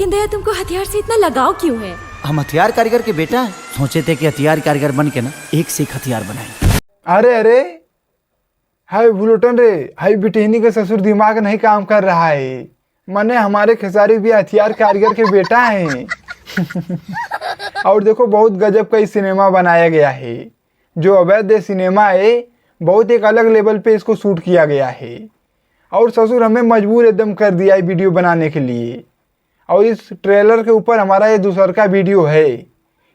चंदैया, तुमको हथियार से इतना लगाव क्यों है? हम हथियार कारीगर के बेटा हैं। सोचे थे कि हथियार कारीगर बन के ना एक से एक हथियार बनाए। अरे अरे, हाय बुलेटन रे, हाय बिटिहनी के ससुर दिमाग नहीं काम कर रहा है। मने हमारे खेसारी भी हथियार कारीगर के बेटा हैं। और देखो बहुत गजब का सिनेमा बनाया गया है। जो अवैध सिनेमा है बहुत एक अलग लेवल पे इसको शूट किया गया है। और ससुर हमें मजबूर एकदम कर दिया है वीडियो बनाने के लिए। और इस ट्रेलर के ऊपर हमारा ये दूसरा का वीडियो है।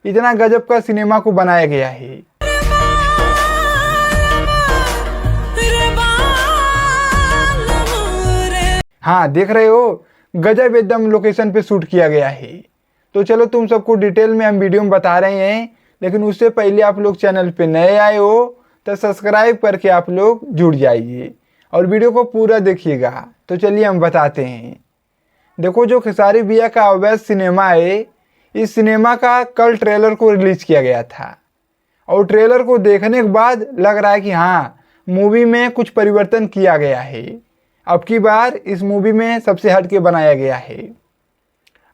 इतना गजब का सिनेमा को बनाया गया है। हाँ देख रहे हो, गजब एकदम लोकेशन पे शूट किया गया है। तो चलो तुम सबको डिटेल में हम वीडियो में बता रहे हैं, लेकिन उससे पहले आप लोग चैनल पे नए आए हो तो सब्सक्राइब करके आप लोग जुड़ जाइए और वीडियो को पूरा देखिएगा। तो चलिए हम बताते हैं। देखो, जो खेसारी भैया का अवैध सिनेमा है, इस सिनेमा का कल ट्रेलर को रिलीज किया गया था। और ट्रेलर को देखने के बाद लग रहा है कि हाँ, मूवी में कुछ परिवर्तन किया गया है। अब की बार इस मूवी में सबसे हट के बनाया गया है।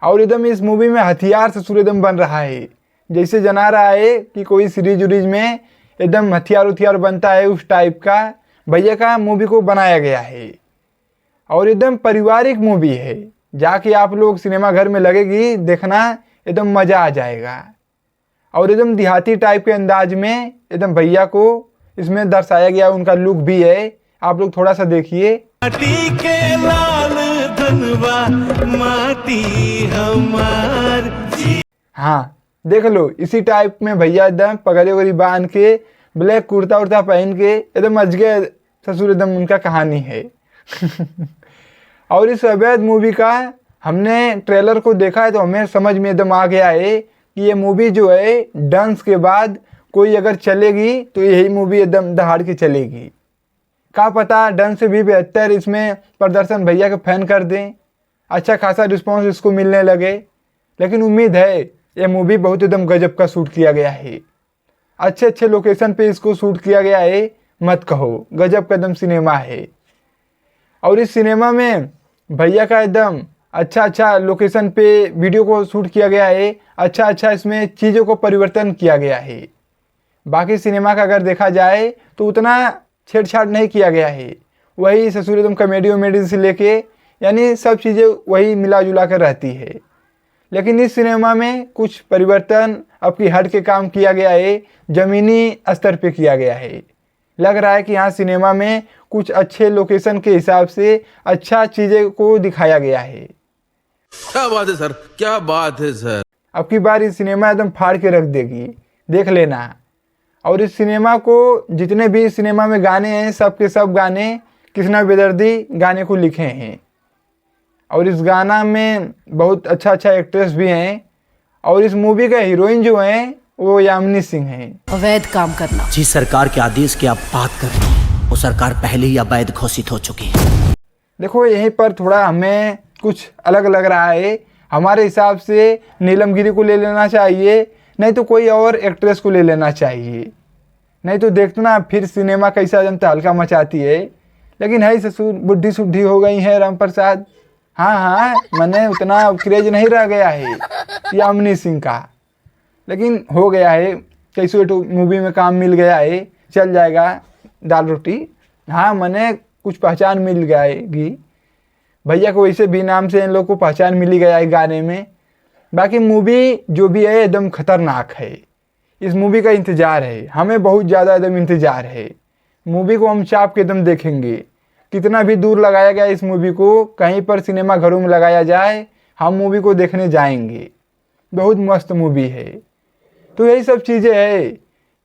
और एकदम इस मूवी में हथियार से सूर्य एकदम बन रहा है। जैसे जना रहा है कि कोई सीरीज उरीज में एकदम हथियार उथियार बनता है, उस टाइप का भैया का मूवी को बनाया गया है। और एकदम पारिवारिक मूवी है। जाके आप लोग सिनेमा घर में लगेगी देखना, एकदम मज़ा आ जाएगा। और एकदम देहाती टाइप के अंदाज में एकदम भैया को इसमें दर्शाया गया, उनका लुक भी है। आप लोग थोड़ा सा देखिए। माटी के लाल धनवा माटी हमार। हाँ देख लो, इसी टाइप में भैया एकदम पगड़ी वगड़ी बांध के ब्लैक कुर्ता उर्ता पहन के एकदम अजगे ससुर एकदम उनका कहानी है। और इस अवैध मूवी का हमने ट्रेलर को देखा है तो हमें समझ में एकदम आ गया है कि ये मूवी जो है डांस के बाद कोई अगर चलेगी तो यही मूवी एकदम दहाड़ के चलेगी। क्या पता डांस से भी बेहतर इसमें प्रदर्शन भैया के फैन कर दें, अच्छा खासा रिस्पांस इसको मिलने लगे। लेकिन उम्मीद है ये मूवी बहुत एकदम गजब का शूट किया गया है। अच्छे अच्छे लोकेशन पे इसको शूट किया गया है, मत कहो, गजब का एकदम सिनेमा है। और इस सिनेमा में भैया का एकदम अच्छा लोकेशन पे वीडियो को शूट किया गया है। अच्छा इसमें चीज़ों को परिवर्तन किया गया है। बाकी सिनेमा का अगर देखा जाए तो उतना छेड़छाड़ नहीं किया गया है। वही ससुर एकदम कॉमेडी वमेडी से लेके यानी सब चीज़ें वही मिला जुला कर रहती है। लेकिन इस सिनेमा में कुछ परिवर्तन अब की हट के काम किया गया है, ज़मीनी स्तर पे किया गया है। लग रहा है कि यहाँ सिनेमा में कुछ अच्छे लोकेशन के हिसाब से अच्छा चीज़ें को दिखाया गया है। क्या बात है सर, क्या बात है सर। अब की बार इस सिनेमा एकदम फाड़ के रख देगी, देख लेना। और इस सिनेमा को जितने भी इस सिनेमा में गाने हैं, सब के सब गाने कृष्णा बेदर्दी गाने को लिखे हैं। और इस गाना में बहुत अच्छा एक्ट्रेस भी हैं। और इस मूवी का हीरोइन जो है वो यामिनी सिंह हैं। अवैध काम करना, जिस सरकार के आदेश की आप बात कर रहे हैं वो सरकार पहले ही अवैध घोषित हो चुकी है। देखो, यहीं पर थोड़ा हमें कुछ अलग लग रहा है। हमारे हिसाब से नीलम गिरी को ले लेना चाहिए, नहीं तो कोई और एक्ट्रेस को ले लेना चाहिए। नहीं तो देखना फिर सिनेमा कैसा जनता हल्का मचाती है। लेकिन है ससुर बुढ़ी सुढ़ी हो गई है राम प्रसाद। हाँ मैंने उतना क्रेज नहीं रह गया है यामिनी सिंह का, लेकिन हो गया है। कैसे तो मूवी में काम मिल गया है, चल जाएगा दाल रोटी। हाँ मैंने कुछ पहचान मिल जाएगी भैया को, वैसे भी नाम से इन लोग को पहचान मिल ही गया है गाने में। बाकी मूवी जो भी है एकदम खतरनाक है। इस मूवी का इंतज़ार है, हमें बहुत ज़्यादा एकदम इंतज़ार है। मूवी को हम चाप के एकदम देखेंगे। कितना भी दूर लगाया गया इस मूवी को, कहीं पर सिनेमा घरों में लगाया जाए, हम मूवी को देखने जाएंगे। बहुत मस्त मूवी है। तो यही सब चीज़ें है।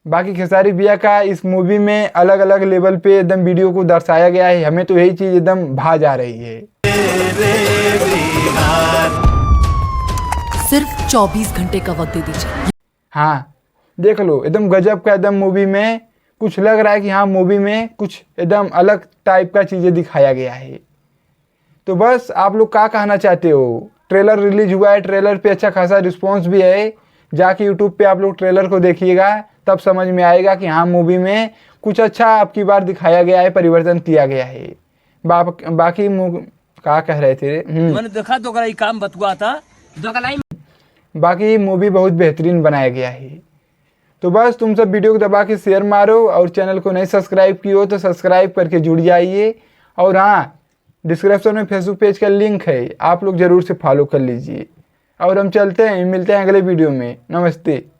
बाकी खेसारी भैया का इस मूवी में अलग अलग लेवल पे एकदम वीडियो को दर्शाया गया है। हमें तो यही चीज़ एकदम भा जा रही है। सिर्फ 24 घंटे का वक्त दे दीजिए। हाँ देख लो, एकदम गजब का एकदम मूवी में कुछ लग रहा है कि हाँ मूवी में कुछ एकदम अलग टाइप का चीज़ें दिखाया गया है। तो बस आप लोग क्या कहना चाहते हो? ट्रेलर रिलीज हुआ है, ट्रेलर पे अच्छा खासा रिस्पांस भी है। जाके यूट्यूब पे आप लोग ट्रेलर को देखिएगा, तब समझ में आएगा कि हाँ मूवी में कुछ अच्छा आपकी बार दिखाया गया है, परिवर्तन किया गया है। बाकी क्या कह रहे थे? मैंने देखा तो काम बतुआ था बाकी मूवी बहुत बेहतरीन बनाया गया है। तो बस तुम सब वीडियो को दबा के शेयर मारो और चैनल को नहीं सब्सक्राइब की हो तो सब्सक्राइब करके जुड़ जाइए। और हाँ, डिस्क्रिप्शन में फेसबुक पेज का लिंक है, आप लोग ज़रूर से फॉलो कर लीजिए। और हम चलते हैं, मिलते हैं अगले वीडियो में। नमस्ते।